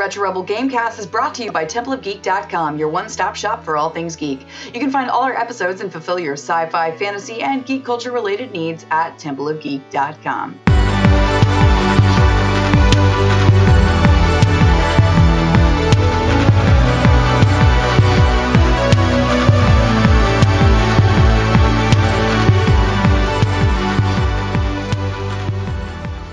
Retro Rebel Gamecast is brought to you by TempleofGeek.com, your one-stop shop for all things geek. You can find all our episodes and fulfill your sci-fi, fantasy, and geek culture-related needs at TempleofGeek.com.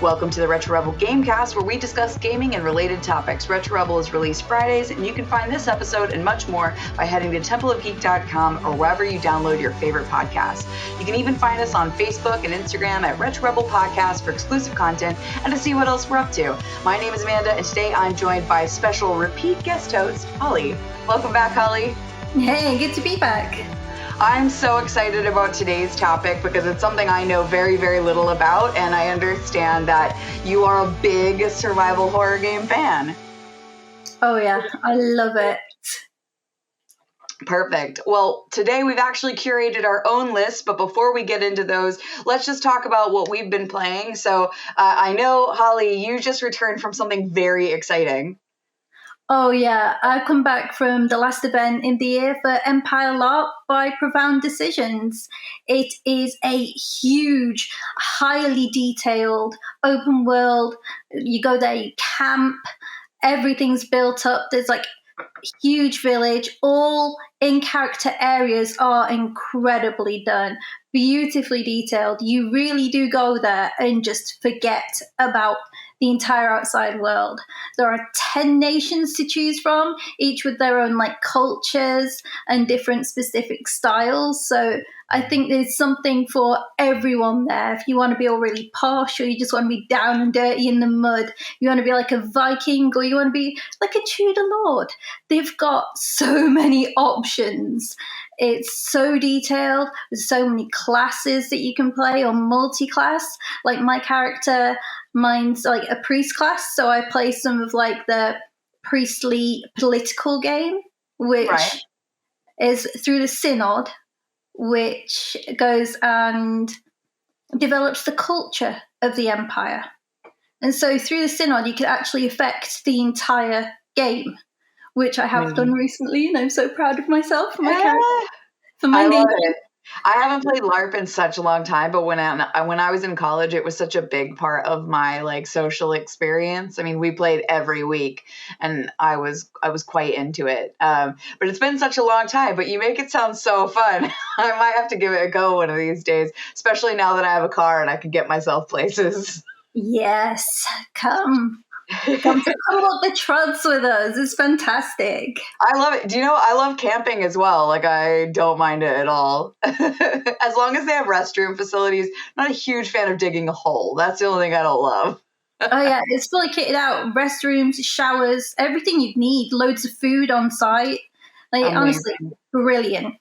Welcome to the Retro Rebel Gamecast, where we discuss gaming and related topics. Retro Rebel is released Fridays, and you can find this episode and much more by heading to TempleofGeek.com or wherever you download your favorite podcasts. You can even find us on Facebook and Instagram at Retro Rebel Podcast for exclusive content and to see what else we're up to. My name is Amanda, and today I'm joined by special repeat guest host, Holly. Welcome back, Holly. Hey, good to be back. I'm so excited about today's topic because it's something I know very, very little about, and I understand that you are a big survival horror game fan. Oh yeah, I love it. Perfect. Well, today we've actually curated our own list, but before we get into those, let's just talk about what we've been playing. So I know, Holly, you just returned from something very exciting. Oh yeah, I've come back from the last event in the year for Empire LARP by Profound Decisions. It is a huge, highly detailed, open world. You go there, you camp, everything's built up. There's like a huge village. All in-character areas are incredibly done, beautifully detailed. You really do go there and just forget about the entire outside world. There are 10 nations to choose from, each with their own like cultures and different specific styles. So I think there's something for everyone there. If you want to be all really posh, or you just want to be down and dirty in the mud, you want to be like a Viking, or you want to be like a Tudor lord. They've got so many options. It's so detailed. There's so many classes that you can play, or multi-class. Like my character, mine's like a priest class, so I play some of like the priestly political game, which is through the synod, which goes and develops the culture of the empire. And so through the synod, you can actually affect the entire game, which I have done recently, and I'm so proud of myself for my character. For my love it. I haven't played LARP in such a long time, but when I was in college, it was such a big part of my like social experience. I mean, we played every week, and I was quite into it. But it's been such a long time. But you make it sound so fun. I might have to give it a go one of these days, especially now that I have a car and I can get myself places. Yes, come up the trots with us. It's fantastic. I love it. Do you know, I love camping as well. Like, I don't mind it at all. As long as they have restroom facilities. I'm not a huge fan of digging a hole. That's the only thing I don't love. Oh yeah, it's fully kitted out. Restrooms, showers, everything you need. Loads of food on site. Like, amazing. Honestly, brilliant.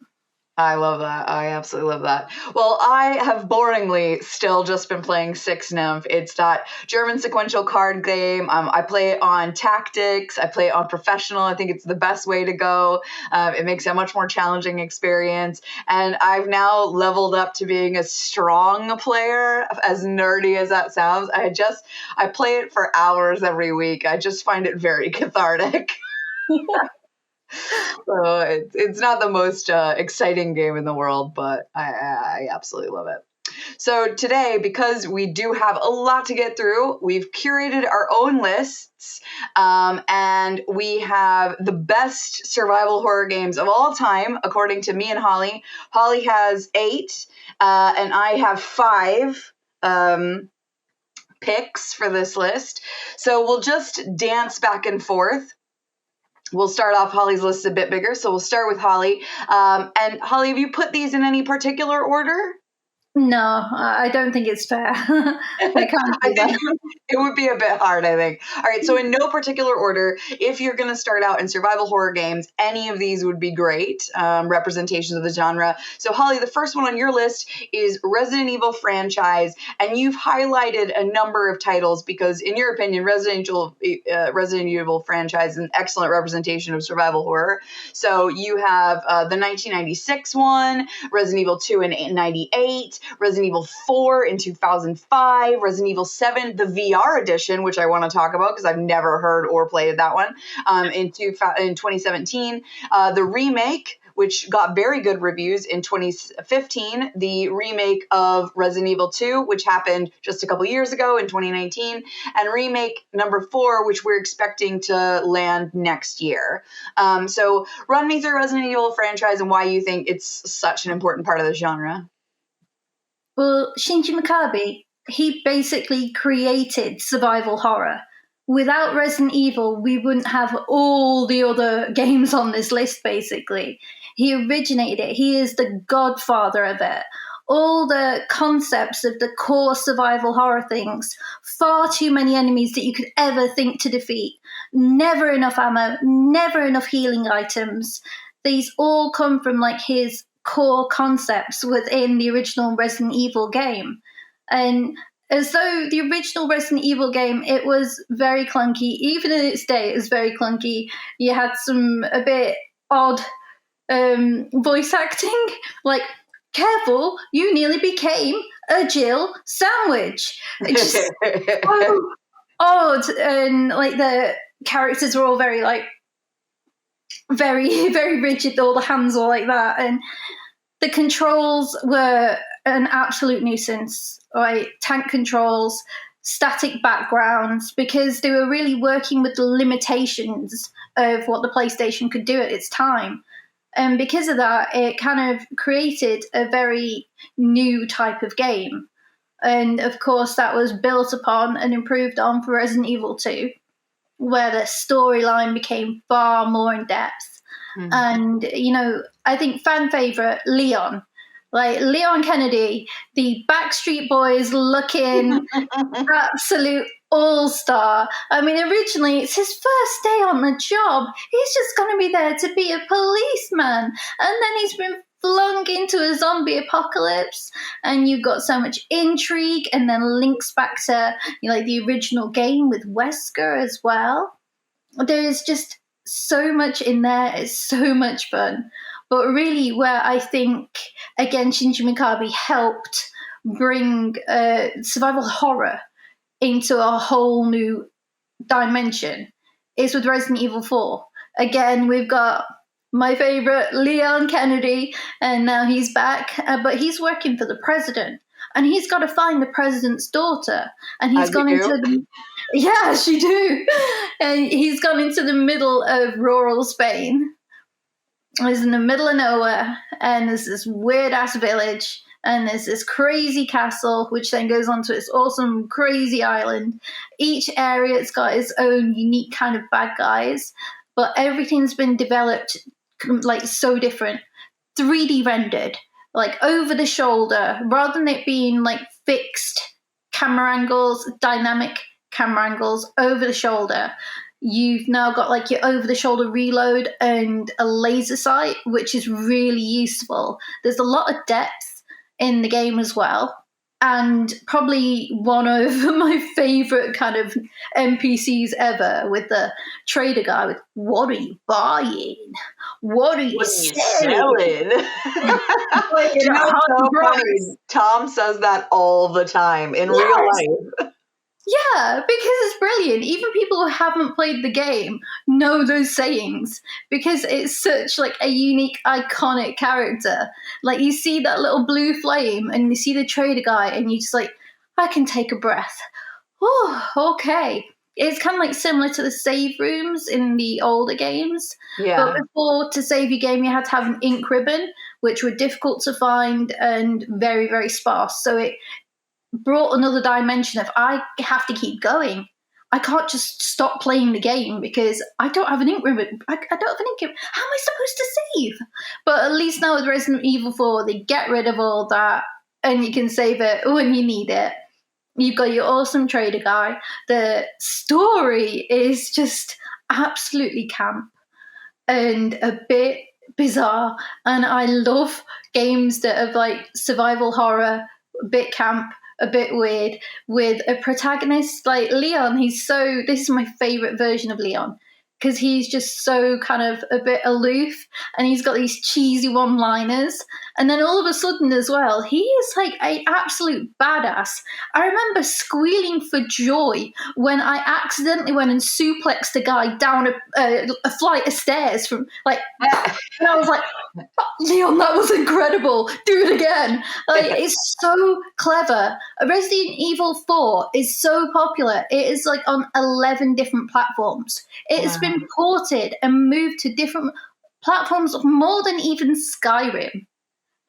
I love that. I absolutely love that. Well, I have boringly still just been playing Six Nymph. It's that German sequential card game. I play it on Tactics. I play it on Professional. I think it's the best way to go. It makes it a much more challenging experience. And I've now leveled up to being a strong player, as nerdy as that sounds. I play it for hours every week. I just find it very cathartic. So it's not the most exciting game in the world, but I absolutely love it. So today, because we do have a lot to get through, we've curated our own lists, and we have the best survival horror games of all time, according to me and Holly. Holly has 8, and I have 5 picks for this list. So we'll just dance back and forth. We'll start off, Holly's list a bit bigger, so we'll start with Holly. And Holly, have you put these in any particular order? No, I don't think it's fair. I can't do that. It would be a bit hard, I think. All right, so in no particular order, if you're going to start out in survival horror games, any of these would be great representations of the genre. So Holly, the first one on your list is Resident Evil franchise, and you've highlighted a number of titles because, in your opinion, Resident Evil franchise is an excellent representation of survival horror. So you have the 1996 one, Resident Evil 2 in 98, Resident Evil 4 in 2005, Resident Evil 7, the VR edition, which I want to talk about because I've never heard or played that one, in 2017. The remake, which got very good reviews in 2015, the remake of Resident Evil 2, which happened just a couple years ago in 2019, and remake number 4, which we're expecting to land next year. So run me through Resident Evil franchise and why you think it's such an important part of the genre. Well, Shinji Mikami, he basically created survival horror. Without Resident Evil, we wouldn't have all the other games on this list, basically. He originated it. He is the godfather of it. All the concepts of the core survival horror things, far too many enemies that you could ever think to defeat, never enough ammo, never enough healing items. These all come from like his core concepts within the original Resident Evil game. And as though the original Resident Evil game, it was very clunky. Even in its day, it was very clunky. You had some a bit odd voice acting, like, careful, you nearly became a Jill sandwich. Just so odd. And like the characters were all very like, very, very rigid. All the hands were like that. And the controls were an absolute nuisance. Right, tank controls, static backgrounds, because they were really working with the limitations of what the PlayStation could do at its time. And because of that, it kind of created a very new type of game. And of course, that was built upon and improved on for Resident Evil 2, where the storyline became far more in depth. Mm-hmm. And, you know, I think fan favorite, Leon. Like Leon Kennedy, the Backstreet Boys looking absolute all-star. I mean, originally it's his first day on the job. He's just going to be there to be a policeman. And then he's been flung into a zombie apocalypse, and you've got so much intrigue, and then links back to, you know, like the original game with Wesker as well. There's just so much in there. It's so much fun. But really, where I think, again, Shinji Mikami helped bring survival horror into a whole new dimension is with Resident Evil 4. Again, we've got my favorite, Leon Kennedy, and now he's back, but he's working for the president. And he's got to find the president's daughter. And he's gone into the... Yes, you do. And he's gone into the middle of rural Spain. He's in the middle of nowhere, and there's this weird-ass village, and there's this crazy castle, which then goes on to its awesome, crazy island. Each area, it's got its own unique kind of bad guys, but everything's been developed, like, so different. 3D rendered, like, over the shoulder, rather than it being, like, fixed camera angles, dynamic camera angles, over the shoulder. You've now got like your over-the-shoulder reload and a laser sight, which is really useful. There's a lot of depth in the game as well. And probably one of my favorite kind of NPCs ever, with the trader guy with, what are you buying? What are you selling? You know, so funny. Tom says that all the time in real life. Yeah, because it's brilliant. Even people who haven't played the game know those sayings because it's such like a unique, iconic character. Like you see that little blue flame and you see the trader guy and you just like, I can take a breath. Oh, okay. It's kind of like similar to the save rooms in the older games. Yeah. But before, to save your game, you had to have an ink ribbon, which were difficult to find and very, very sparse. So it brought another dimension of I have to keep going. I can't just stop playing the game because I don't have an ink ribbon. I don't have an ink ribbon. How am I supposed to save? But at least now with Resident Evil 4, they get rid of all that and you can save it when you need it. You've got your awesome trader guy. The story is just absolutely camp and a bit bizarre. And I love games that are like survival horror, a bit camp, a bit weird, with a protagonist like Leon. This is my favorite version of Leon. because he's just so kind of a bit aloof, and he's got these cheesy one-liners. And then all of a sudden as well, he is like an absolute badass. I remember squealing for joy when I accidentally went and suplexed a guy down a flight of stairs from like, and I was like, "Oh, Leon, that was incredible. Do it again." Like, it's so clever. Resident Evil 4 is so popular. It is like on 11 different platforms. It's been ported and moved to different platforms more than even Skyrim.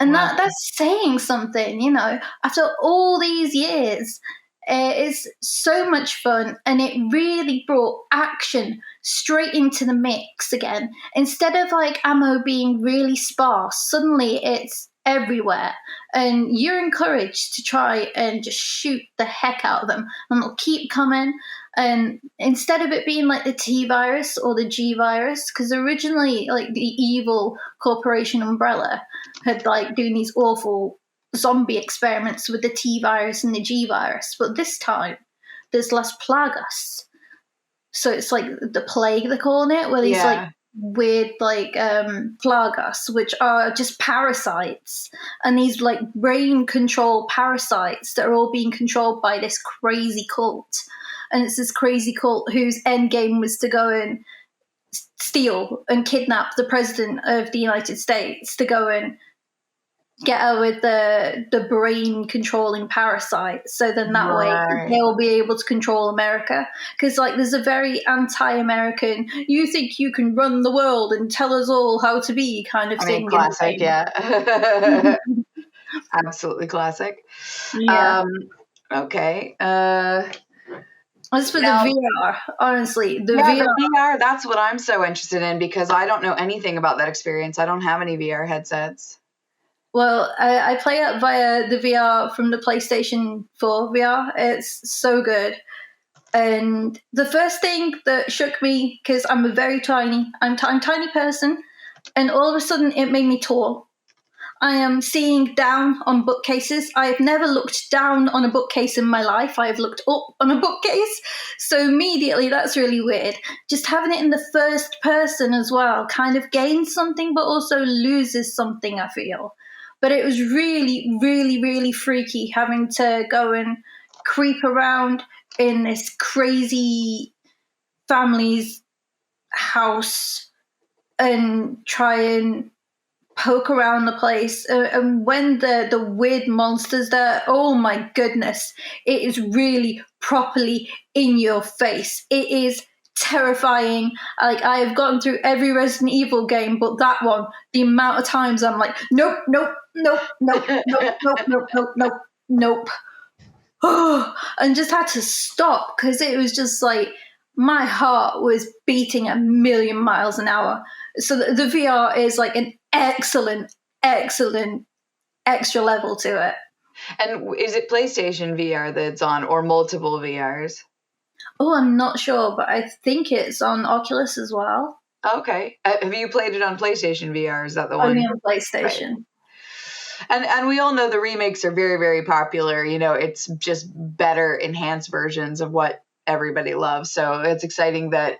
And that's saying something, you know, after all these years. It's so much fun, and it really brought action straight into the mix again. Instead of like ammo being really sparse, suddenly it's everywhere, and you're encouraged to try and just shoot the heck out of them, and they'll keep coming. And instead of it being like the T virus or the G virus, because originally, like, the evil corporation umbrella had like doing these awful zombie experiments with the T virus and the G virus, but this time there's less plagas. So it's like the plague, they're calling it, where these like weird like plagas, which are just parasites, and these like brain control parasites that are all being controlled by this crazy cult. And it's this crazy cult whose end game was to go and steal and kidnap the president of the United States to go and get her with the brain controlling parasite, so then that way they'll be able to control America. Because like there's a very anti-American, you think you can run the world and tell us all how to be kind of thing. Classic, yeah. Absolutely classic. Yeah. Okay. As for the VR, honestly, the VR, that's what I'm so interested in, because I don't know anything about that experience. I don't have any VR headsets. Well, I play it via the VR from the PlayStation 4 VR. It's so good. And the first thing that shook me, because I'm a very tiny person, and all of a sudden it made me tall. I am seeing down on bookcases. I have never looked down on a bookcase in my life. I have looked up on a bookcase. So immediately, that's really weird. Just having it in the first person as well kind of gains something, but also loses something, I feel. But it was really, really, really freaky having to go and creep around in this crazy family's house and try and poke around the place. And when the weird monsters there, oh my goodness, it is really properly in your face. It is terrifying. Like, I have gotten through every Resident Evil game, but that one, the amount of times I'm like, nope, nope, nope, nope, nope, nope, nope, nope, nope, nope. And just had to stop, because it was just like my heart was beating a million miles an hour. So the VR is like an excellent extra level to it. And is it PlayStation VR that's on, or multiple VRs? Oh, I'm not sure, but I think it's on Oculus as well. Okay. Have you played it on PlayStation VR? Is that the one? Only on PlayStation. Right. And we all know the remakes are very, very popular. You know, it's just better enhanced versions of what everybody loves. So it's exciting that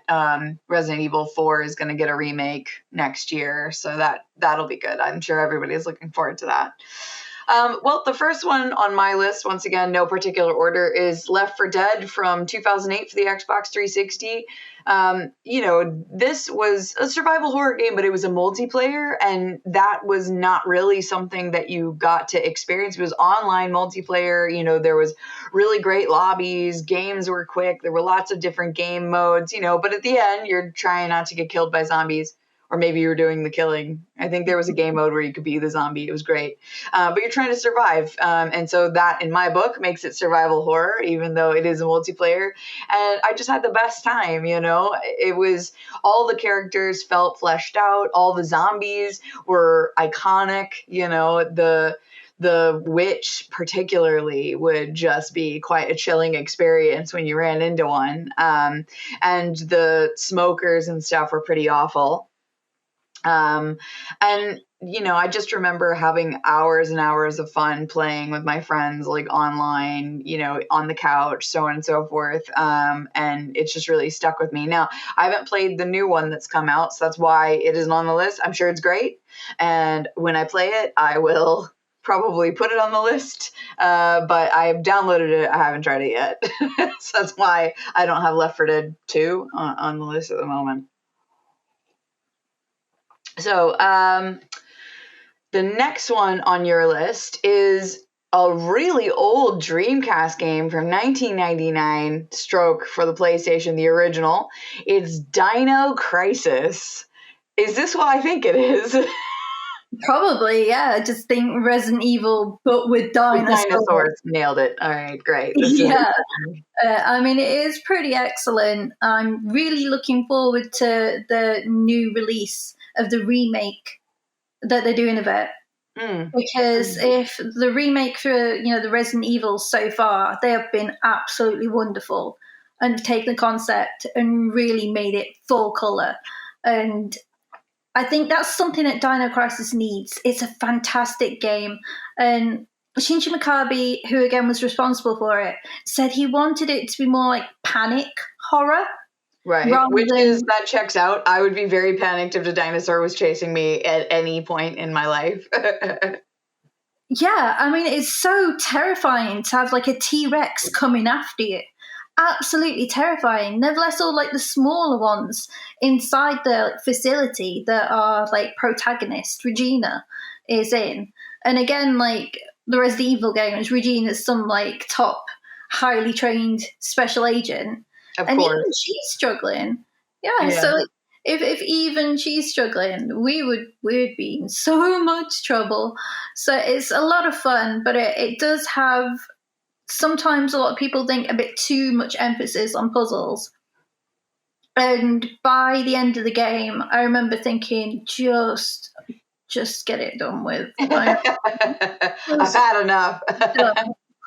Resident Evil 4 is going to get a remake next year. So that'll be good. I'm sure everybody's looking forward to that. Well, the first one on my list, once again, no particular order, is Left 4 Dead from 2008 for the Xbox 360. You know, this was a survival horror game, but it was a multiplayer, and that was not really something that you got to experience. It was online multiplayer. You know, there was really great lobbies, games were quick, there were lots of different game modes, you know, but at the end, you're trying not to get killed by zombies. Or maybe you were doing the killing. I think there was a game mode where you could be the zombie. It was great. But you're trying to survive. And so that, in my book, makes it survival horror, even though it is a multiplayer. And I just had the best time, you know. It was, all the characters felt fleshed out. All the zombies were iconic, you know. The witch particularly would just be quite a chilling experience when you ran into one. And the smokers and stuff were pretty awful. And I just remember having hours and hours of fun playing with my friends, like online, on the couch, so on and so forth. And it's just really stuck with me. Now, I haven't played the new one that's come out, so that's why it isn't on the list. I'm sure it's great. And when I play it, I will probably put it on the list. But I've downloaded it. I haven't tried it yet. So that's why I don't have Left 4 Dead 2 on the list at the moment. So, the next one on your list is a really old Dreamcast game from 1999, stroke for the PlayStation, the original. It's Dino Crisis. Is this what I think it is? Probably, yeah. I just think Resident Evil, but with dinosaurs. Dinosaurs. Nailed it. All right, great. Yeah. I mean, it is pretty excellent. I'm really looking forward to the new release of the remake that they're doing of it. Because if the remake for the Resident Evil so far, they have been absolutely wonderful and taken the concept and really made it full color. And I think that's something that Dino Crisis needs. It's a fantastic game. And Shinji Mikami, who again was responsible for it, said he wanted it to be more like panic horror. Right, that checks out. I would be very panicked if a dinosaur was chasing me at any point in my life. Yeah, I mean, it's so terrifying to have like a T-Rex coming after you. Absolutely terrifying. Nevertheless, all like the smaller ones inside the facility that are like protagonist, Regina is in. And again, like the Resident Evil games, Regina's some like top highly trained special agent. Of and course. Even she's struggling. Yeah. So like, if even she's struggling, we would be in so much trouble. So it's a lot of fun, but it does have sometimes a lot of people think a bit too much emphasis on puzzles. And by the end of the game, I remember thinking, just get it done with. I've had enough.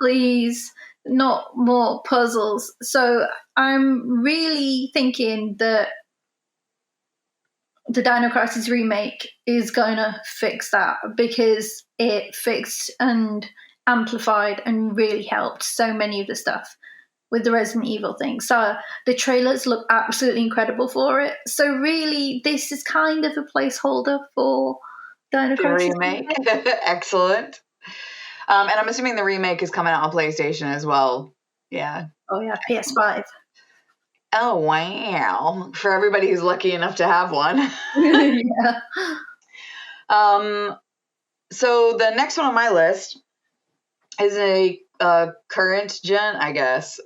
Please, not more puzzles. So I'm really thinking that the Dino Crisis remake is going to fix that, because it fixed and amplified and really helped so many of the stuff with the Resident Evil thing. So the trailers look absolutely incredible for it. So really, this is kind of a placeholder for Dino Crisis remake. Excellent. And I'm assuming the remake is coming out on PlayStation as well. Yeah. Oh yeah, PS5. Oh wow! For everybody who's lucky enough to have one. Yeah. So the next one on my list is a current gen, I guess.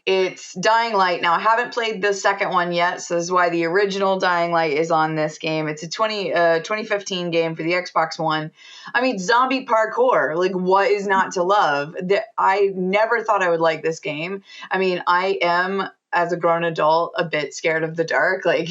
It's Dying Light. Now, I haven't played the second one yet, so this is why the original Dying Light is on this game. It's a 2015 game for the Xbox One. I mean, zombie parkour. Like, what is not to love? I never thought I would like this game. I mean, I am, as a grown adult, a bit scared of the dark. Like,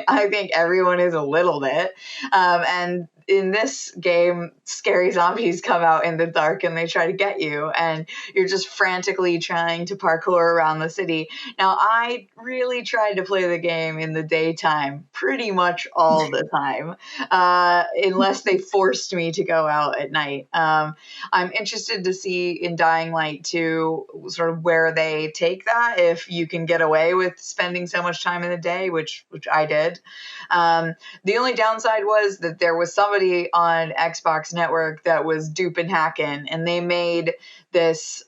I think everyone is a little bit. And in this game, scary zombies come out in the dark and they try to get you, and you're just frantically trying to parkour around the city. Now, I really tried to play the game in the daytime pretty much all the time, unless they forced me to go out at night. I'm interested to see in Dying Light 2 sort of where they take that, if you can get away with spending so much time in the day, which I did. The only downside was that there was somebody on Xbox Network that was dupe and hacking, and they made this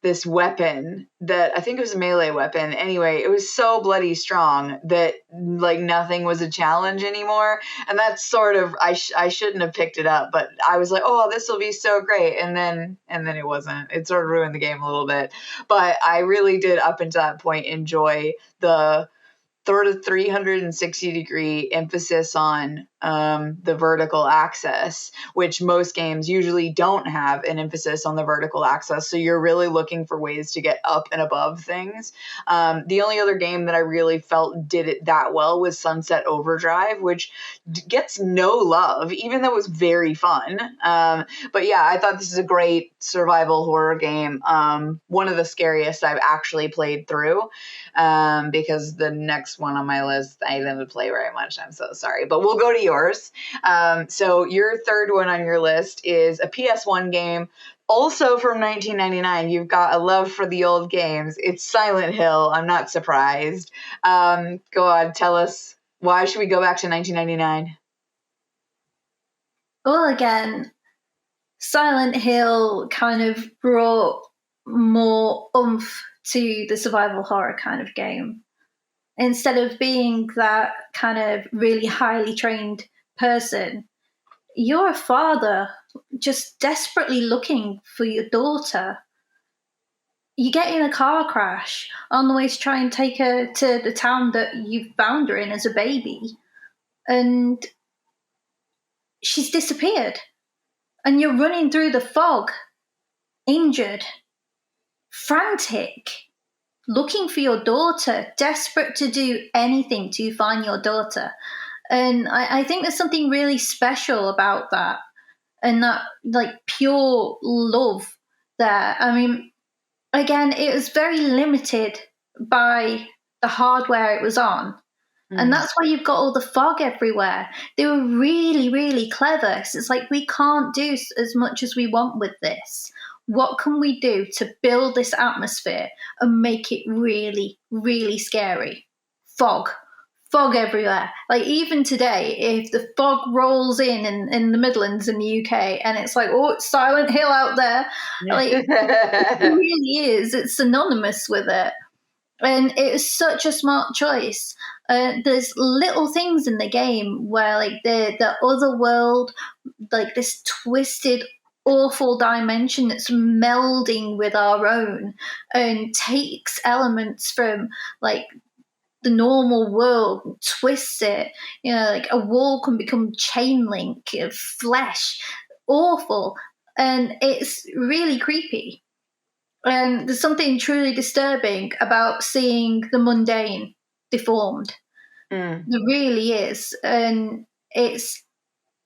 this weapon that I think it was a melee weapon. Anyway, it was so bloody strong that like nothing was a challenge anymore. And that's sort of, I shouldn't have picked it up, but I was like, oh, this will be so great. And then it wasn't. It sort of ruined the game a little bit. But I really did, up until that point, enjoy the sort of 360-degree emphasis on the vertical axis, which most games usually don't have an emphasis on the vertical axis. So you're really looking for ways to get up and above things. The only other game that I really felt did it that well was Sunset Overdrive, which gets no love, even though it was very fun. But yeah, I thought this is a great survival horror game. One of the scariest I've actually played through, because the next one on my list I didn't play very much. I'm so sorry, but we'll go to yours. So your third one on your list is a PS1 game, also from 1999. You've got a love for the old games. It's Silent Hill. I'm not surprised. Go on, tell us, why should we go back to 1999? Well, again, Silent Hill kind of brought more oomph to the survival horror kind of game. Instead of being that kind of really highly trained person, you're a father just desperately looking for your daughter. You get in a car crash on the way to try and take her to the town that you found her in as a baby, and she's disappeared. And you're running through the fog, injured, frantic, looking for your daughter, desperate to do anything to find your daughter. And I think there's something really special about that, and that like pure love there. I mean, again, it was very limited by the hardware it was on. And that's why you've got all the fog everywhere. They were really, really clever. So it's like, we can't do as much as we want with this. What can we do to build this atmosphere and make it really, really scary? Fog. Fog everywhere. Like, even today, if the fog rolls in the Midlands in the UK, and it's like, oh, it's Silent Hill out there. Like, it really is. It's synonymous with it. And it was such a smart choice. There's little things in the game where, like, the other world, like this twisted, awful dimension that's melding with our own, and takes elements from like the normal world, twists it. You know, like a wall can become chain link, flesh, awful, and it's really creepy. And there's something truly disturbing about seeing the mundane deformed. There really is. And it's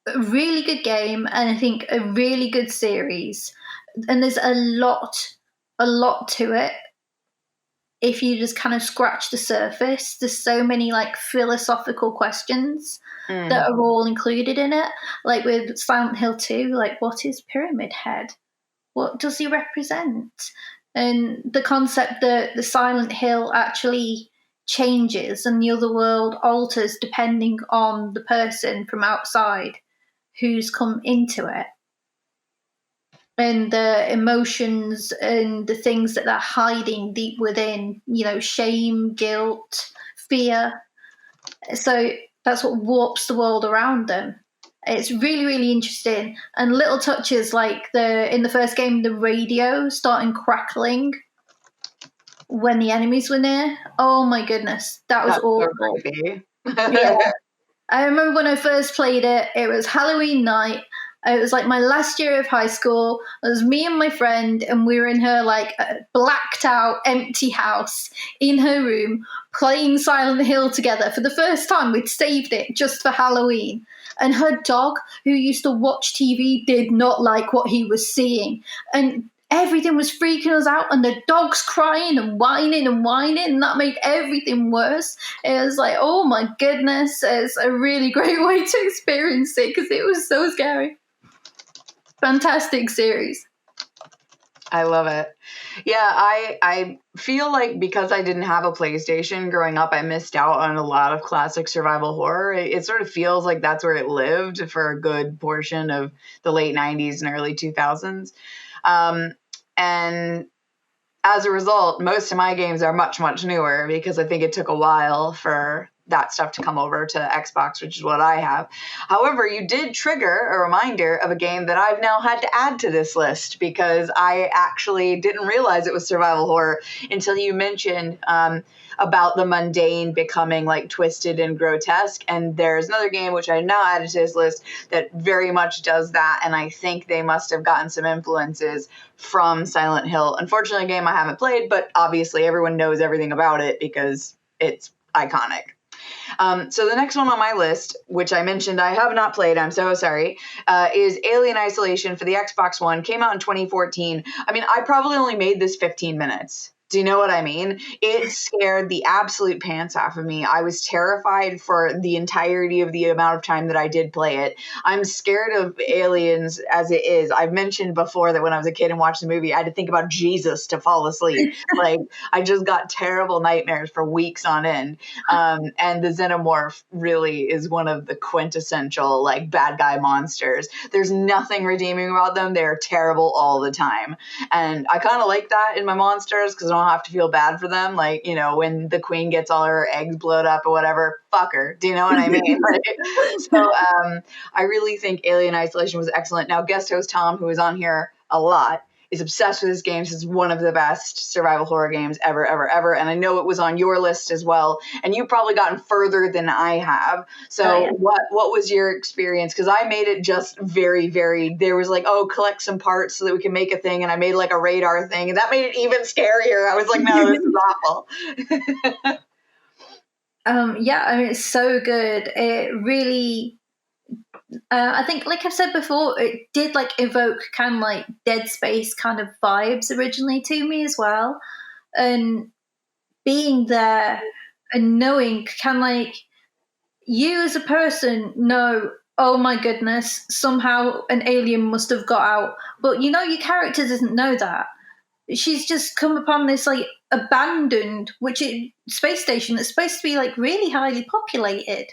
a really good game, and I think a really good series. And there's a lot to it. If you just kind of scratch the surface, there's so many like philosophical questions that are all included in it. Like with Silent Hill 2, like, what is Pyramid Head? What does he represent? And the concept that the Silent Hill actually changes and the other world alters depending on the person from outside who's come into it. And the emotions and the things that they're hiding deep within, you know, shame, guilt, fear. So that's what warps the world around them. It's really, really interesting. And little touches like in the first game, the radio starting crackling when the enemies were near. Oh my goodness, that was awful. Yeah. I remember when I first played it, it was Halloween night. It was like my last year of high school. It was me and my friend, and we were in her like blacked out, empty house in her room playing Silent Hill together for the first time. We'd saved it just for Halloween. And her dog, who used to watch TV, did not like what he was seeing. And everything was freaking us out, and the dog's crying and whining, and that made everything worse. It was like, oh my goodness, it's a really great way to experience it because it was so scary. Fantastic series. I love it. Yeah, I feel like because I didn't have a PlayStation growing up, I missed out on a lot of classic survival horror. It sort of feels like that's where it lived for a good portion of the late 90s and early 2000s. And as a result, most of my games are much, much newer because I think it took a while for that stuff to come over to Xbox, which is what I have. However, you did trigger a reminder of a game that I've now had to add to this list because I actually didn't realize it was survival horror until you mentioned about the mundane becoming like twisted and grotesque. And there's another game which I now added to this list that very much does that. And I think they must have gotten some influences from Silent Hill. Unfortunately, a game I haven't played, but obviously everyone knows everything about it because it's iconic. So the next one on my list, which I mentioned I have not played, I'm so sorry, is Alien Isolation for the Xbox One. Came out in 2014. I mean, I probably only made this 15 minutes. Do you know what I mean? It scared the absolute pants off of me. I was terrified for the entirety of the amount of time that I did play it. I'm scared of aliens as it is. I've mentioned before that when I was a kid and watched the movie, I had to think about Jesus to fall asleep. Like, I just got terrible nightmares for weeks on end. And the xenomorph really is one of the quintessential, like, bad guy monsters. There's nothing redeeming about them. They're terrible all the time. And I kind of like that in my monsters because I don't have to feel bad for them. Like, you know, when the queen gets all her eggs blowed up or whatever, fuck her. Do you know what I mean? I really think Alien Isolation was excellent. Now, guest host Tom, who is on here a lot, is obsessed with this game. This is one of the best survival horror games ever, ever, ever. And I know it was on your list as well. And you've probably gotten further than I have. So what was your experience? Because I made it just very, very, there was like, oh, collect some parts so that we can make a thing. And I made like a radar thing. And that made it even scarier. I was like, no, this is awful. Yeah, I mean, it's so good. It really... I think, like I've said before, it did like evoke kind of like Dead Space kind of vibes originally to me as well. And being there and knowing kind of like you as a person know, oh my goodness, somehow an alien must have got out. But you know, your character doesn't know that. She's just come upon this like abandoned space station that's supposed to be like really highly populated.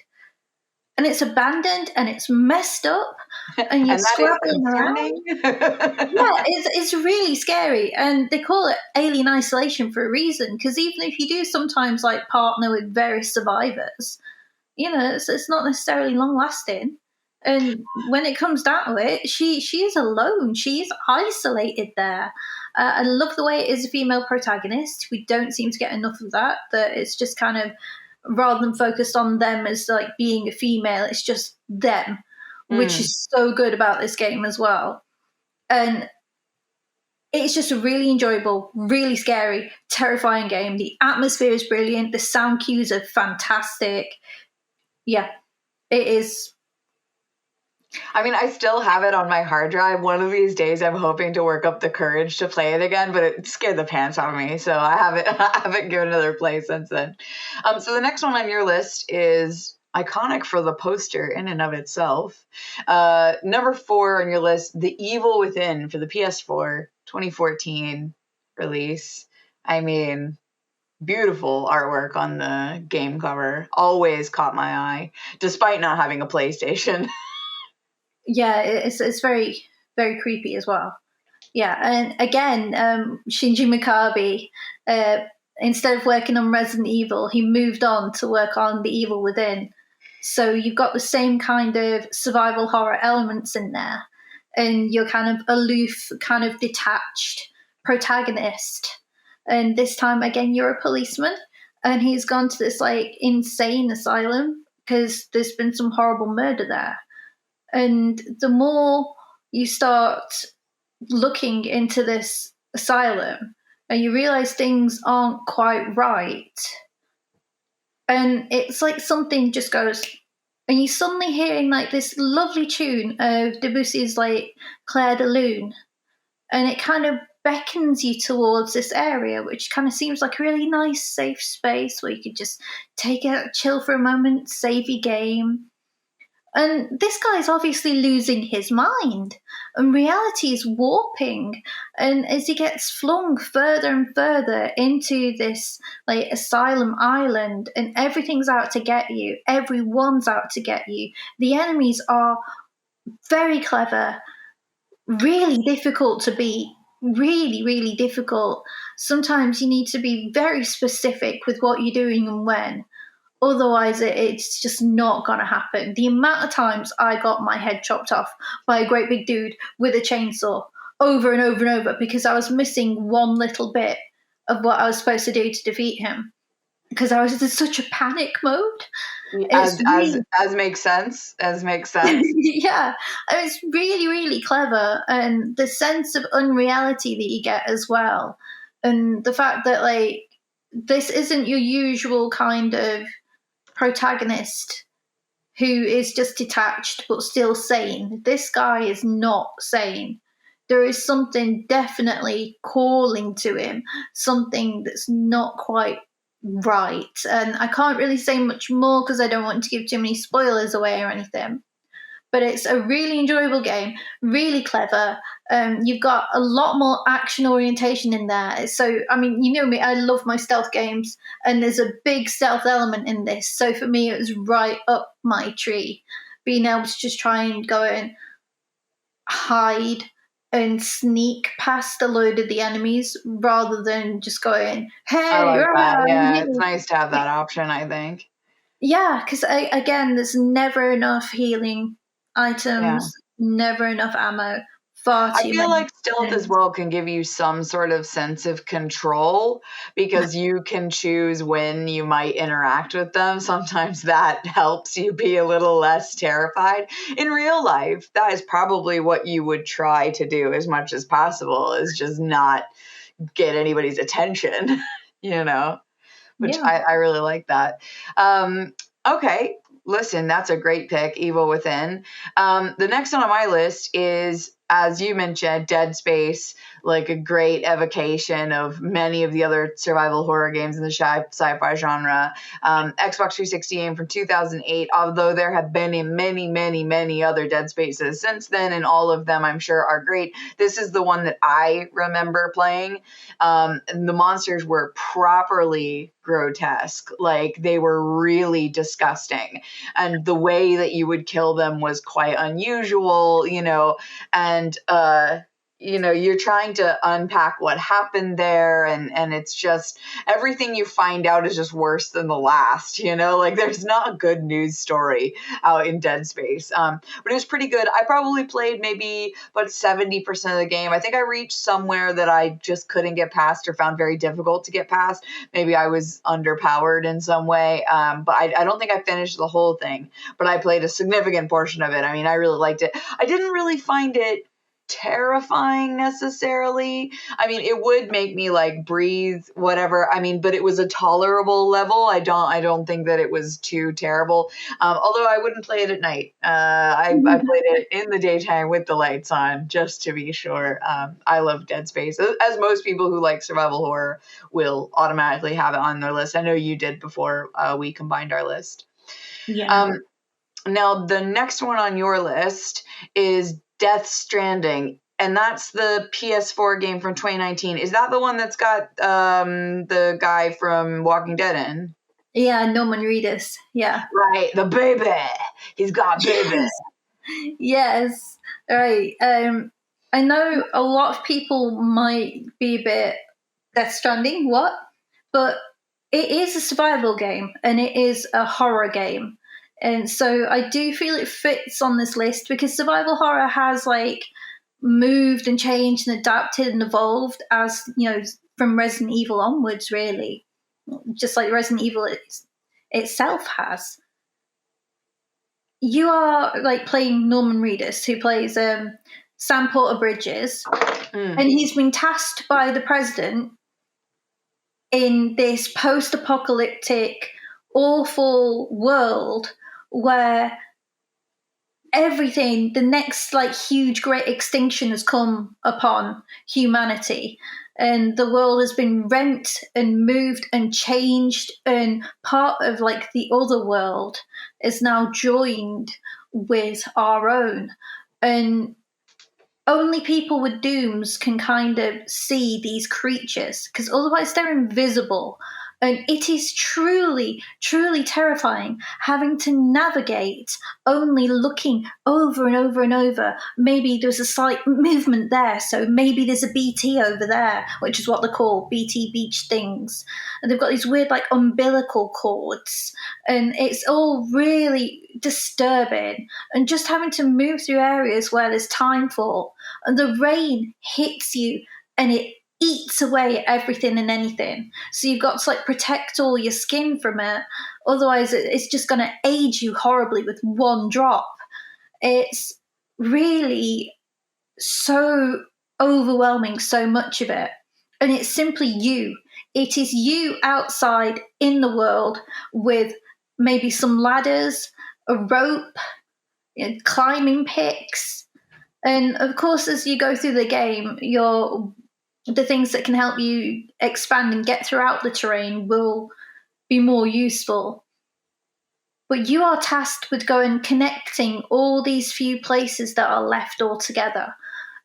And it's abandoned and it's messed up and you're scrabbling around. Yeah, it's really scary. And they call it Alien Isolation for a reason, because even if you do sometimes like partner with various survivors, you know, it's not necessarily long lasting. And when it comes down to it, she is alone. She's isolated there. I love the way it is a female protagonist. We don't seem to get enough of that. That it's just kind of, rather than focused on them as like being a female, it's just them, which is so good about this game as well. And it's just a really enjoyable, really scary, terrifying game. The atmosphere is brilliant. The sound cues are fantastic. Yeah, it is. I mean, I still have it on my hard drive. One of these days, I'm hoping to work up the courage to play it again, but it scared the pants out of me, so I haven't given it another play since then. So the next one on your list is iconic for the poster in and of itself. Number 4 on your list, The Evil Within for the PS4, 2014 release. I mean, beautiful artwork on the game cover. Always caught my eye, despite not having a PlayStation. Yeah, it's very, very creepy as well. Yeah, and again, Shinji Mikami, instead of working on Resident Evil, he moved on to work on The Evil Within. So you've got the same kind of survival horror elements in there, and you're kind of aloof, kind of detached protagonist. And this time, again, you're a policeman, and he's gone to this like insane asylum because there's been some horrible murder there. And the more you start looking into this asylum and you realize things aren't quite right, and it's like something just goes, and you're suddenly hearing like this lovely tune of Debussy's like Claire de Lune, and it kind of beckons you towards this area, which kind of seems like a really nice safe space where you could just take a chill for a moment, save your game. And this guy's obviously losing his mind, and reality is warping. And as he gets flung further and further into this like asylum island, and everything's out to get you, everyone's out to get you. The enemies are very clever, really difficult to beat, really, really difficult. Sometimes you need to be very specific with what you're doing and when. Otherwise, it's just not going to happen. The amount of times I got my head chopped off by a great big dude with a chainsaw over and over and over because I was missing one little bit of what I was supposed to do to defeat him because I was in such a panic mode. As makes sense. As makes sense. Yeah, it's really, really clever, and the sense of unreality that you get as well, and the fact that like this isn't your usual kind of protagonist who is just detached but still sane. This guy is not sane. There is something definitely calling to him, something that's not quite right. And I can't really say much more because I don't want to give too many spoilers away or anything. But it's a really enjoyable game, really clever. You've got a lot more action orientation in there. So, I mean, you know me, I love my stealth games, and there's a big stealth element in this. So for me, it was right up my tree, being able to just try and go and hide and sneak past a load of the enemies rather than just going, I hey, like that. I'm Yeah, here. it's nice to have that option, I think. Yeah, because again, there's never enough healing Yeah. items, never enough ammo, far I too feel many like stealth as things. well can give you some sort of sense of control because you can choose when you might interact with them. Sometimes that helps you be a little less terrified. In real life, that is probably what you would try to do as much as possible, is just not get anybody's attention, you know? Which Yeah. I really like that. Okay, listen, that's a great pick, Evil Within. The next one on my list is, as you mentioned, Dead Space, like a great evocation of many of the other survival horror games in the sci-fi genre. Xbox 360 game from 2008, although there have been many, many, many other Dead Spaces since then, and all of them I'm sure are great. This is the one that I remember playing. And the monsters were properly grotesque. Like, they were really disgusting. And the way that you would kill them was quite unusual, and you're trying to unpack what happened there, and it's just everything you find out is just worse than the last, like there's not a good news story out in Dead Space. But it was pretty good. I probably played maybe about 70% of the game. I think I reached somewhere that I just couldn't get past or found very difficult to get past. Maybe I was underpowered in some way, but I don't think I finished the whole thing, but I played a significant portion of it. I mean, I really liked it. I didn't really find it terrifying necessarily. I mean, it would make me like breathe, whatever. I mean, but it was a tolerable level. I don't think that it was too terrible. Although I wouldn't play it at night. I played it in the daytime with the lights on, just to be sure. I love Dead Space, as most people who like survival horror will automatically have it on their list. I know you did before we combined our list. Yeah. Now, the next one on your list is Death Stranding, and that's the PS4 game from 2019. Is that the one that's got the guy from Walking Dead in? Yeah, Norman Reedus. Yeah. Right, the baby. He's got baby. Yes. Yes. Right. I know a lot of people might be a bit Death Stranding, what? But it is a survival game and it is a horror game. And so I do feel it fits on this list because survival horror has like moved and changed and adapted and evolved as, from Resident Evil onwards, really. Just like Resident Evil itself has. You are like playing Norman Reedus, who plays Sam Porter Bridges, and he's been tasked by the president in this post-apocalyptic, awful world where everything, the next like huge great extinction has come upon humanity, and the world has been rent and moved and changed, and part of like the other world is now joined with our own, and only people with dooms can kind of see these creatures because otherwise they're invisible. And it is truly, truly terrifying having to navigate only looking over and over and over. Maybe there's a slight movement there, so maybe there's a BT over there, which is what they call BT beach things. And they've got these weird, like, umbilical cords. And it's all really disturbing. And just having to move through areas where there's timefall and the rain hits you and it eats away at everything and anything. So you've got to like protect all your skin from it. Otherwise, it's just going to age you horribly with one drop. It's really so overwhelming, so much of it. And it's simply you. It is you outside in the world with maybe some ladders, a rope, climbing picks. And of course, as you go through the game, the things that can help you expand and get throughout the terrain will be more useful. But you are tasked with going connecting all these few places that are left all together.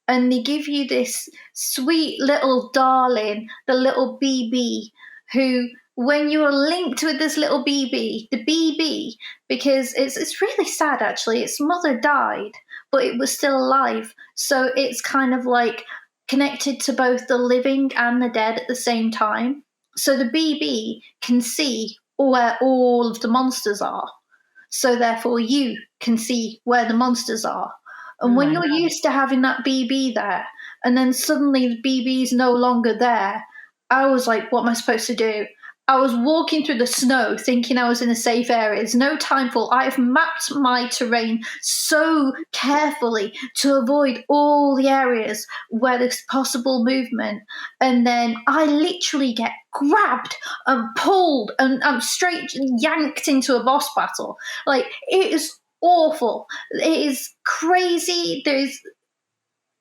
And they give you this sweet little darling, the little BB, who, when you are linked with this little BB, the BB, because it's really sad actually, its mother died, but it was still alive. So it's kind of like connected to both the living and the dead at the same time. So the BB can see where all of the monsters are. So therefore you can see where the monsters are. And when you're used to having that BB there, and then suddenly the BB is no longer there, I was like, what am I supposed to do? I was walking through the snow thinking I was in a safe area. There's no time for I've mapped my terrain so carefully to avoid all the areas where there's possible movement. And then I literally get grabbed and pulled and I'm straight yanked into a boss battle. Like, it is awful. It is crazy. It's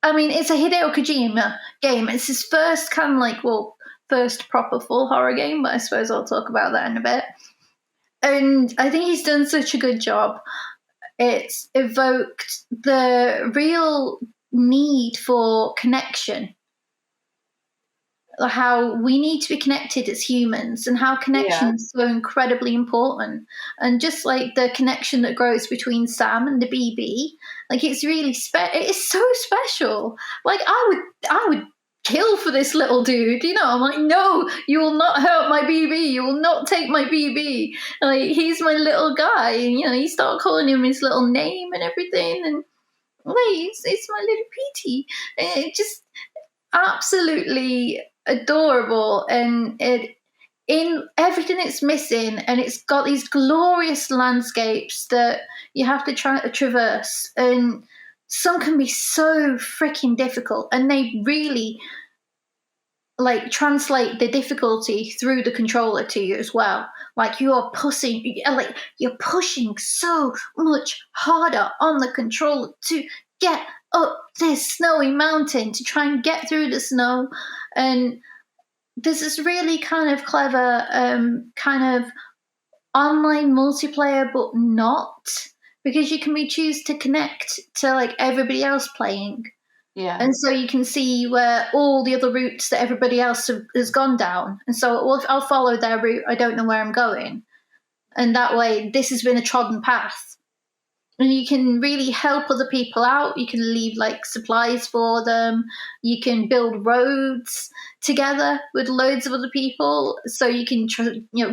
a Hideo Kojima game. It's his first kind of first proper full horror game, but I suppose I'll talk about that in a bit. And I think he's done such a good job. It's evoked the real need for connection, how we need to be connected as humans and how connection is so incredibly important. And just like the connection that grows between Sam and the BB, like it's really it is so special. Like I would kill for this little dude, I'm like, no, you will not hurt my BB, you will not take my BB. Like, he's my little guy, and you start calling him his little name and everything, and like, it's my little Petey. And it just absolutely adorable, and it in everything it's missing, and it's got these glorious landscapes that you have to try to traverse, and some can be so freaking difficult, and they really translate the difficulty through the controller to you as well. Like, you're pushing so much harder on the controller to get up this snowy mountain to try and get through the snow. And there's this really kind of clever kind of online multiplayer, but not, because you can choose to connect to everybody else playing. Yeah. And so you can see where all the other routes that everybody else has gone down. And so I'll follow their route. I don't know where I'm going. And that way, this has been a trodden path. And you can really help other people out. You can leave supplies for them. You can build roads together with loads of other people, so you can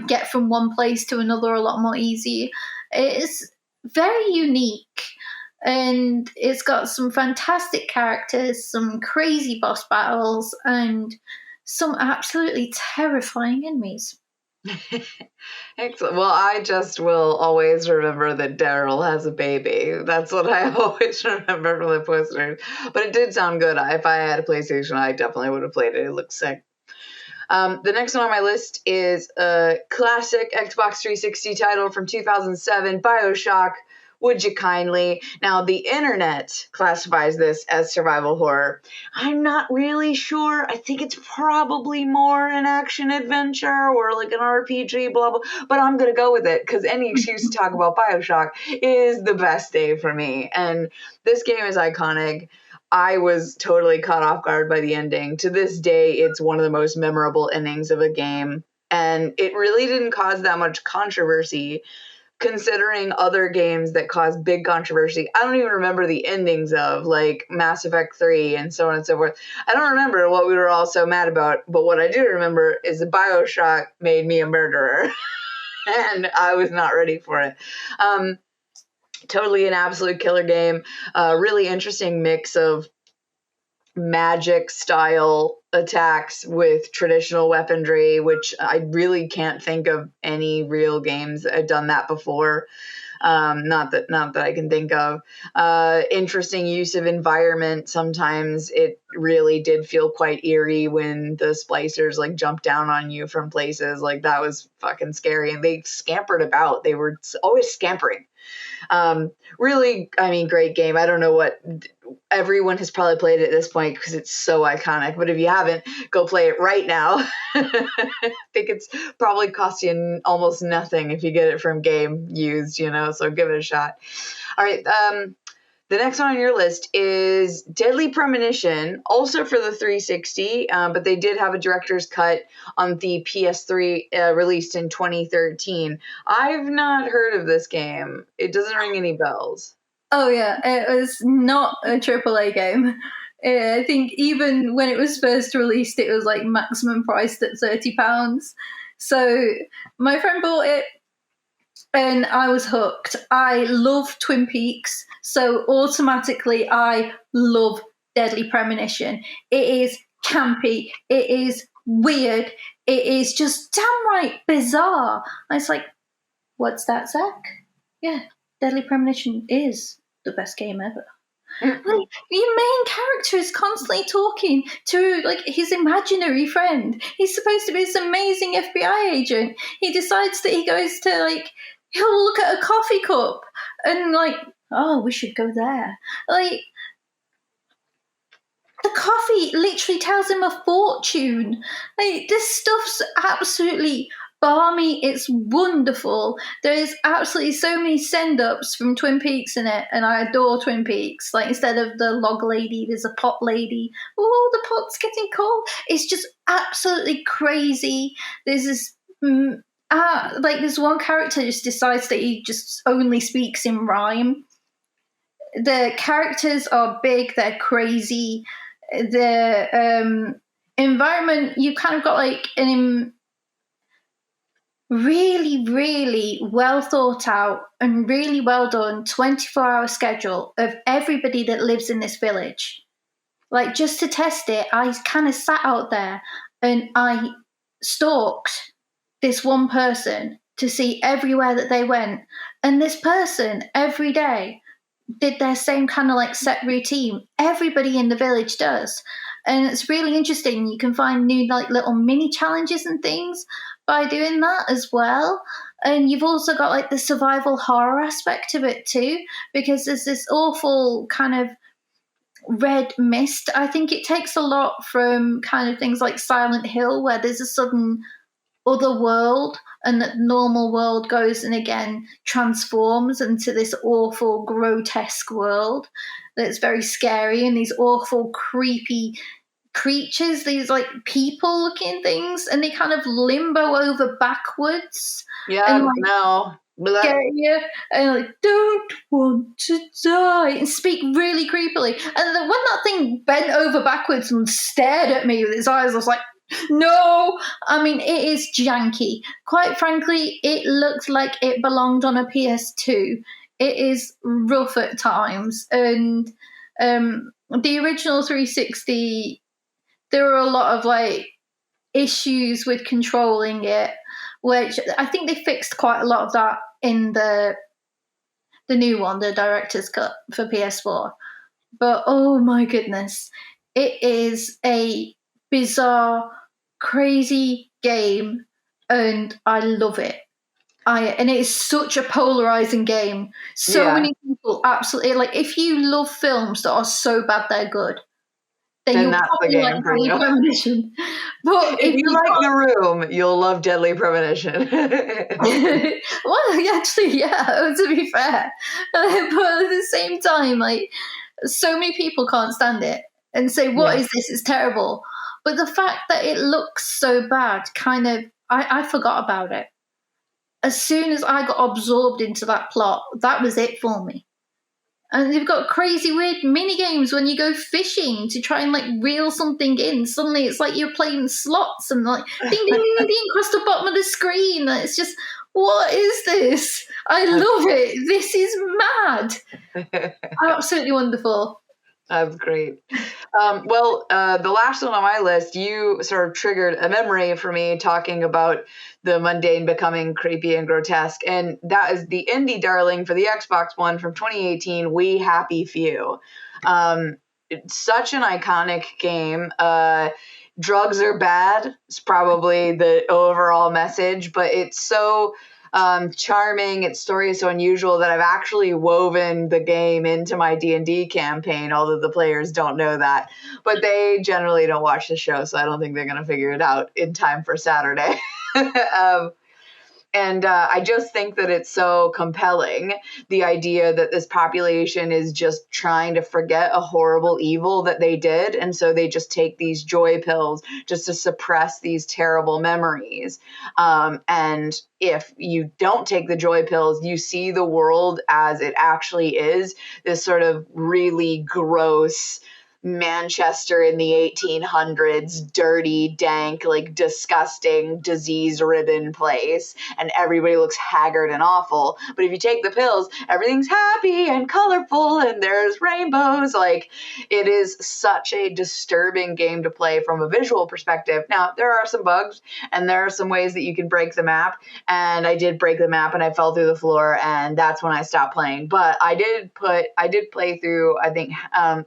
get from one place to another a lot more easy. It's very unique, and it's got some fantastic characters, some crazy boss battles, and some absolutely terrifying enemies. Excellent. Well, I just will always remember that Daryl has a baby. That's what I always remember from the posters. But it did sound good. If I had a PlayStation, I definitely would have played it. It looks sick. The next one on my list is a classic Xbox 360 title from 2007, BioShock, Would You Kindly. Now, the internet classifies this as survival horror. I'm not really sure. I think it's probably more an action adventure or an RPG, blah, blah. But I'm going to go with it, because any excuse to talk about BioShock is the best day for me. And this game is iconic. I was totally caught off guard by the ending. To this day, it's one of the most memorable endings of a game. And it really didn't cause that much controversy, considering other games that cause big controversy. I don't even remember the endings of, Mass Effect 3 and so on and so forth. I don't remember what we were all so mad about, but what I do remember is that BioShock made me a murderer, and I was not ready for it. Totally an absolute killer game. Really interesting mix of magic style attacks with traditional weaponry, which I really can't think of any real games that have done that before. Not that I can think of. Interesting use of environment. Sometimes it really did feel quite eerie when the splicers like jumped down on you from places. Like that was fucking scary, and they scampered about. They were always scampering. Really, I mean, great game. I don't know what everyone has probably played it at this point because it's so iconic. But if you haven't, go play it right now. I think it's probably cost you almost nothing if you get it from Game Used, so give it a shot. All right. The next one on your list is Deadly Premonition, also for the 360, but they did have a director's cut on the PS3 released in 2013. I've not heard of this game. It doesn't ring any bells. Oh yeah, it was not a AAA game. I think even when it was first released, it was like maximum priced at £30. So my friend bought it, and I was hooked. I love Twin Peaks, so automatically I love Deadly Premonition. It is campy, it is weird, it is just downright bizarre. I was like, what's that, Zach? Yeah, Deadly Premonition is the best game ever. Like, your main character is constantly talking to like his imaginary friend. He's supposed to be this amazing FBI agent. He decides that he goes to like, he'll look at a coffee cup and like, oh, we should go there. Like, the coffee literally tells him a fortune. Like, this stuff's absolutely balmy. It's wonderful. There's absolutely so many send-ups from Twin Peaks in it, and I adore Twin Peaks. Like, instead of the log lady, there's a pot lady. Oh, the pot's getting cold. It's just absolutely crazy. There's this like this one character just decides that he just only speaks in rhyme. The characters are big, they're crazy. The environment, you kind of got like an really, really well thought out and really well done 24-hour schedule of everybody that lives in this village. Like, just to test it, I kind of sat out there and I stalked this one person to see everywhere that they went. And this person every day did their same kind of like set routine. Everybody in the village does. And it's really interesting. You can find new like little mini challenges and things by doing that as well. And you've also got like the survival horror aspect of it too, because there's this awful kind of red mist. I think it takes a lot from kind of things like Silent Hill, where there's a sudden other world and that normal world goes and again transforms into this awful grotesque world that's very scary, and these awful creepy creatures, these like people looking things, and they kind of limbo over backwards. Yeah, and like no. get you and like don't want to die and speak really creepily. And then when that thing bent over backwards and stared at me with its eyes, I was like, no. I mean, it is janky. Quite frankly, it looks like it belonged on a PS2. It is rough at times. And the original 360, there were a lot of like issues with controlling it, which I think they fixed quite a lot of that in the new one, the director's cut for PS4. But oh my goodness, it is a bizarre, crazy game, and I love it. And it is such a polarizing game. So many people absolutely like. If you love films that are so bad they're good, then that's the game like for you. Premonition. But if you like The Room, you'll love Deadly Premonition. Well, actually, yeah. To be fair, but at the same time, like, so many people can't stand it and say, "What is this? It's terrible." But the fact that it looks so bad, kind of, I forgot about it. As soon as I got absorbed into that plot, that was it for me. And they've got crazy weird mini games when you go fishing to try and like reel something in. Suddenly it's like you're playing slots and like ding ding ding ding across the bottom of the screen. It's just, what is this? I love it. This is mad. Absolutely wonderful. That's great. The last one on my list, you sort of triggered a memory for me talking about the mundane becoming creepy and grotesque. And that is the indie darling for the Xbox One from 2018, We Happy Few. it's such an iconic game. Drugs are bad. It's probably the overall message, but it's so charming. Its story is so unusual that I've actually woven the game into my D&D campaign, although the players don't know that. But they generally don't watch the show, so I don't think they're going to figure it out in time for Saturday. And I just think that it's so compelling, the idea that this population is just trying to forget a horrible evil that they did. And so they just take these joy pills just to suppress these terrible memories. And if you don't take the joy pills, you see the world as it actually is, this sort of really gross Manchester in the 1800s, dirty, dank, like disgusting, disease-ridden place, and everybody looks haggard and awful. But if you take the pills, everything's happy and colorful and there's rainbows. Like, it is such a disturbing game to play from a visual perspective. Now, there are some bugs and there are some ways that you can break the map, and I did break the map and I fell through the floor, and that's when I stopped playing. But I did play through, I think,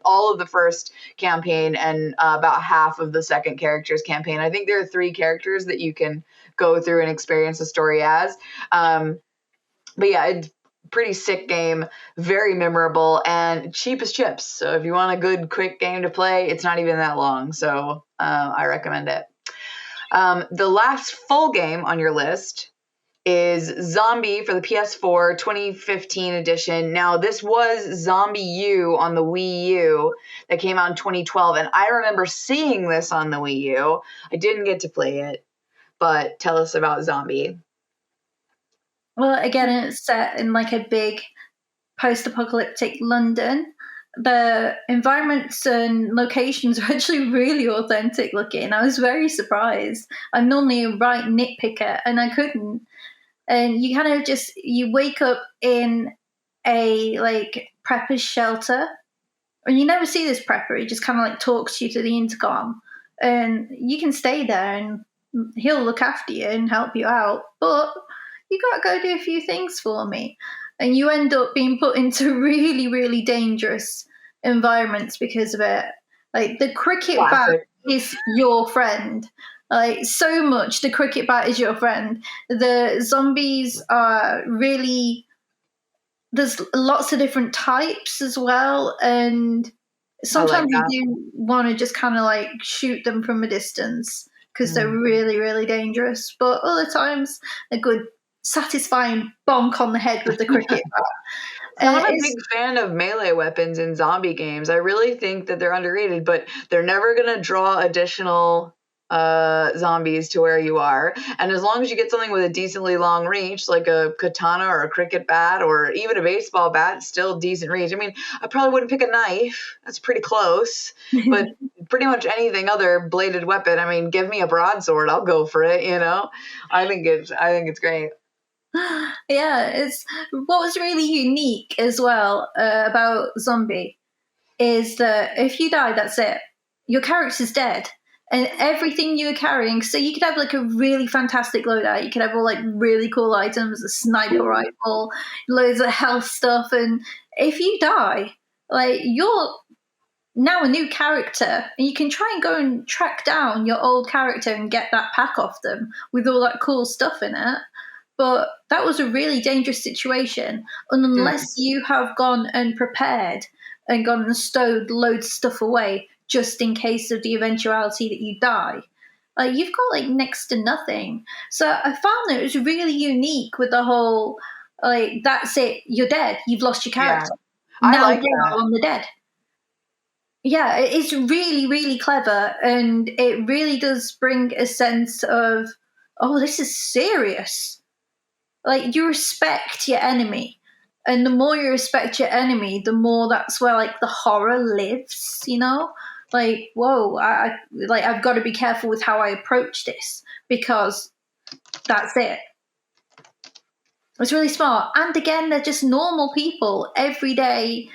all of the first campaign and about half of the second character's campaign. I think there are 3 characters that you can go through and experience the story as. But yeah, it's pretty sick game, very memorable, and cheap as chips. So if you want a good, quick game to play, it's not even that long. So I recommend it. The last full game on your list is Zombie for the PS4 2015 edition. Now, this was Zombie U on the Wii U that came out in 2012, and I remember seeing this on the Wii U. I didn't get to play it, but tell us about Zombie. Well, again, it's set in like a big post-apocalyptic London. The environments and locations are actually really authentic looking. I was very surprised. I'm normally a right nitpicker, and I couldn't. And you kind of just you wake up in a like prepper's shelter, and you never see this prepper. He just kind of like talks to you through the intercom, and you can stay there, and he'll look after you and help you out. But you got to go do a few things for me, and you end up being put into really, really dangerous environments because of it. Like the cricket bat is your friend. Like so much, the cricket bat is your friend. The zombies are really there's lots of different types as well, and sometimes you do want to just kind of like shoot them from a distance because they're really, really dangerous. But other times, a good satisfying bonk on the head with the cricket bat. So I'm a big fan of melee weapons in zombie games. I really think that they're underrated, but they're never going to draw additional zombies to where you are. And as long as you get something with a decently long reach, like a katana or a cricket bat or even a baseball bat, still decent reach. I mean, I probably wouldn't pick a knife. That's pretty close. But pretty much anything other bladed weapon, I mean, give me a broadsword, I'll go for it, you know? I think it's great. Yeah, it's what was really unique as well about Zombie is that if you die, that's it. Your character's dead. And everything you were carrying, so you could have like a really fantastic loadout. You could have all like really cool items, a sniper rifle, loads of health stuff. And if you die, like you're now a new character, and you can try and go and track down your old character and get that pack off them with all that cool stuff in it. But that was a really dangerous situation. And unless you have gone and prepared and gone and stowed loads of stuff away just in case of the eventuality that you die, like you've got like next to nothing. So I found that it was really unique with the whole, like, that's it, you're dead. You've lost your character. Yeah. Now I like that. on the dead. Yeah, it's really, really clever. And it really does bring a sense of, oh, this is serious. Like, you respect your enemy, and the more you respect your enemy, the more that's where like the horror lives, you know? Like, whoa, I've got to be careful with how I approach this because that's it. It's really smart. And again, they're just normal people, everyday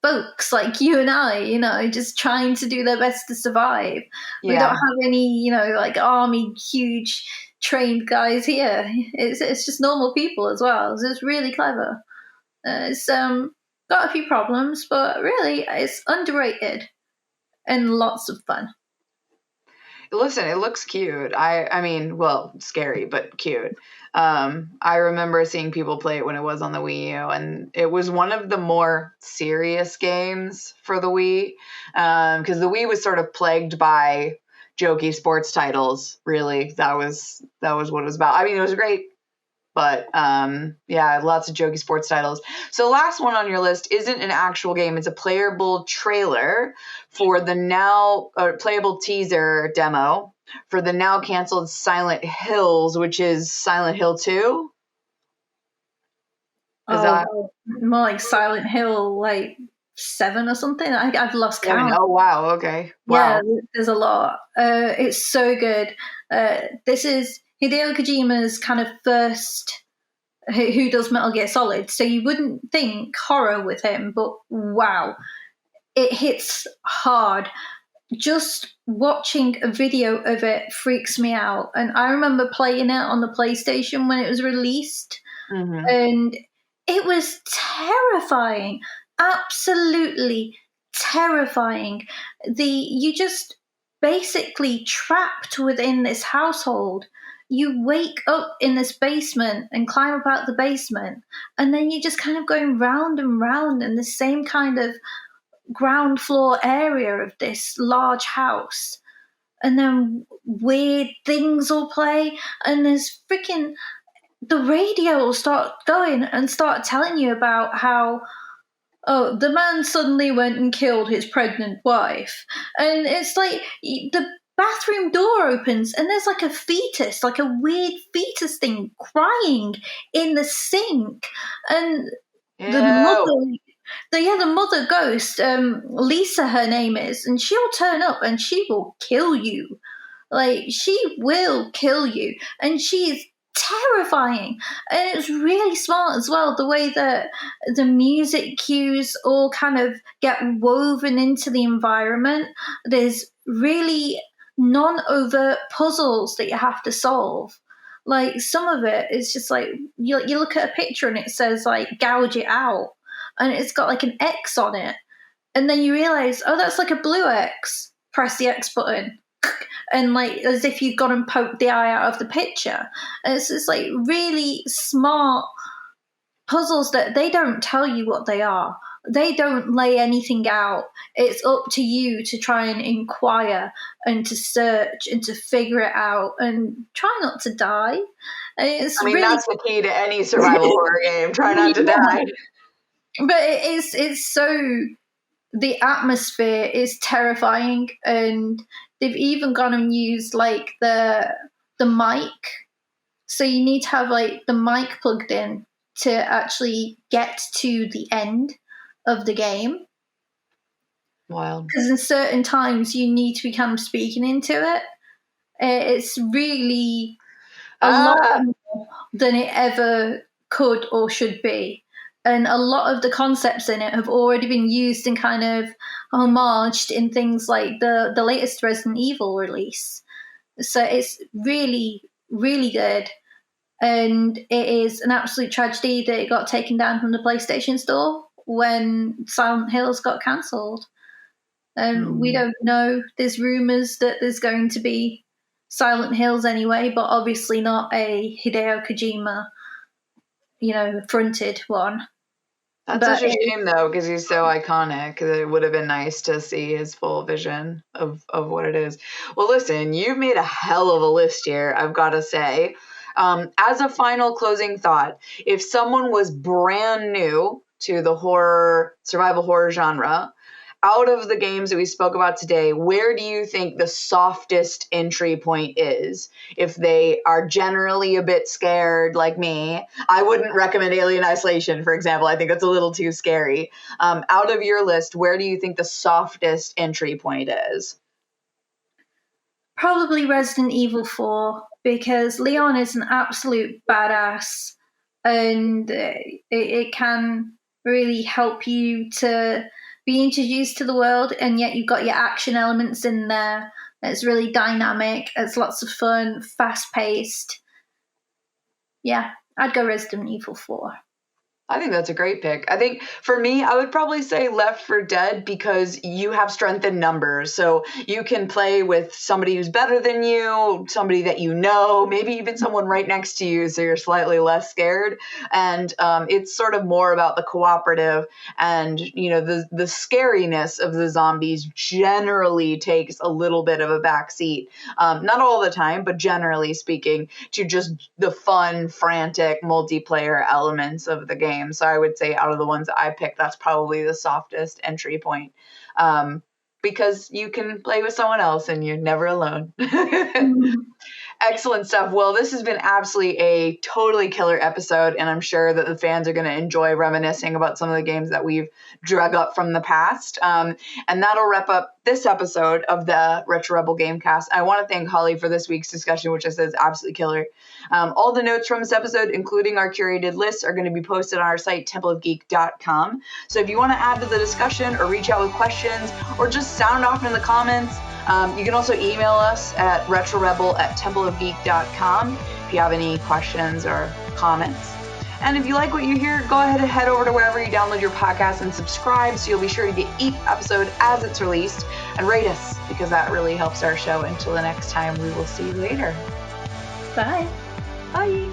folks like you and I, you know, just trying to do their best to survive. Yeah. We don't have any, you know, like army huge trained guys here. It's just normal people as well. So it's really clever. It's got a few problems, but really it's underrated. and lots of fun. Listen, it looks cute. I mean, well, scary, but cute. I remember seeing people play it when it was on the Wii U, and it was one of the more serious games for the Wii, because the Wii was sort of plagued by jokey sports titles. Really, that was what it was about. I mean, it was great. But yeah, lots of jokey sports titles. So last one on your list isn't an actual game. It's a playable trailer for the now playable teaser demo for the now canceled Silent Hills, which is Silent Hill 2. Is that? More like Silent Hill, like 7 or something. I've lost Seven. count. Oh, wow. Okay. Yeah, Wow. there's a lot. It's so good. This is Hideo Kojima's kind of first who does Metal Gear Solid, so you wouldn't think horror with him, but wow, it hits hard. Just watching a video of it freaks me out. And I remember playing it on the PlayStation when it was released, Mm-hmm. and it was terrifying, absolutely terrifying. You just basically trapped within this household. You wake up in this basement and climb up out the basement, and then you're just kind of going round and round in the same kind of ground floor area of this large house. And then weird things will play, and there's freaking the radio will start going and start telling you about how, oh, the man suddenly went and killed his pregnant wife. And it's like the bathroom door opens and there's like a fetus, like a weird fetus thing crying in the sink. And the Ew. mother, the mother ghost, Lisa, her name is, and she'll turn up and she will kill you. Like, she will kill you. And she's terrifying. And it's really smart as well, the way that the music cues all kind of get woven into the environment. There's really non overt puzzles that you have to solve. Like, some of it is just like, you look at a picture and it says, like, gouge it out. And it's got like an X on it. And then you realize, oh, that's like a blue X. Press the X button. And like as if you've gone and poked the eye out of the picture. And it's just like really smart puzzles that they don't tell you what they are. They don't lay anything out. It's up to you to try and inquire and to search and to figure it out and try not to die. And it's I mean, really that's the key to any survival horror game. Try not to die. but it's so the atmosphere is terrifying, and they've even gone and used like the mic, so you need to have like the mic plugged in to actually get to the end of the game, Wild. because in certain times you need to be kind of speaking into it. It's really a lot Ah. more than it ever could or should be. And a lot of the concepts in it have already been used and kind of homaged in things like the latest Resident Evil release. So it's really, really good. And it is an absolute tragedy that it got taken down from the PlayStation Store when Silent Hills got cancelled. And we don't know. There's rumors that there's going to be Silent Hills anyway, but obviously not a Hideo Kojima, fronted one. That's But such a shame, though, because he's so iconic. That it would have been nice to see his full vision of what it is. Well, listen, you've made a hell of a list here, I've got to say. As a final closing thought, if someone was brand new to the survival horror genre, out of the games that we spoke about today, where do you think the softest entry point is? If they are generally a bit scared like me, I wouldn't recommend Alien Isolation, for example. I think that's a little too scary. Out of your list, where do you think the softest entry point is? probably Resident Evil 4, because Leon is an absolute badass, and it can really help you to be introduced to the world, and yet you've got your action elements in there. It's really dynamic, it's lots of fun, fast paced. Yeah, I'd go Resident Evil 4. I think that's a great pick. I think for me, I would probably say Left 4 Dead because you have strength in numbers. So you can play with somebody who's better than you, somebody that you know, maybe even someone right next to you, so you're slightly less scared. And it's sort of more about the cooperative, and the scariness of the zombies generally takes a little bit of a backseat. Not all the time, but generally speaking, to just the fun, frantic multiplayer elements of the game. So I would say out of the ones that I picked, that's probably the softest entry point, because you can play with someone else and you're never alone. Excellent stuff. Well, this has been absolutely a totally killer episode, and I'm sure that the fans are going to enjoy reminiscing about some of the games that we've drug up from the past. And that'll wrap up this episode of the Retro Rebel Gamecast. I want to thank Holly for this week's discussion, which I said is absolutely killer. All the notes from this episode, including our curated lists, are going to be posted on our site, templeofgeek.com. So if you want to add to the discussion or reach out with questions or just sound off in the comments, you can also email us at retrorebel@templeofgeek.com if you have any questions or comments. And if you like what you hear, go ahead and head over to wherever you download your podcast and subscribe so you'll be sure to get each episode as it's released, and rate us because that really helps our show. Until the next time, we will see you later. Bye. Bye.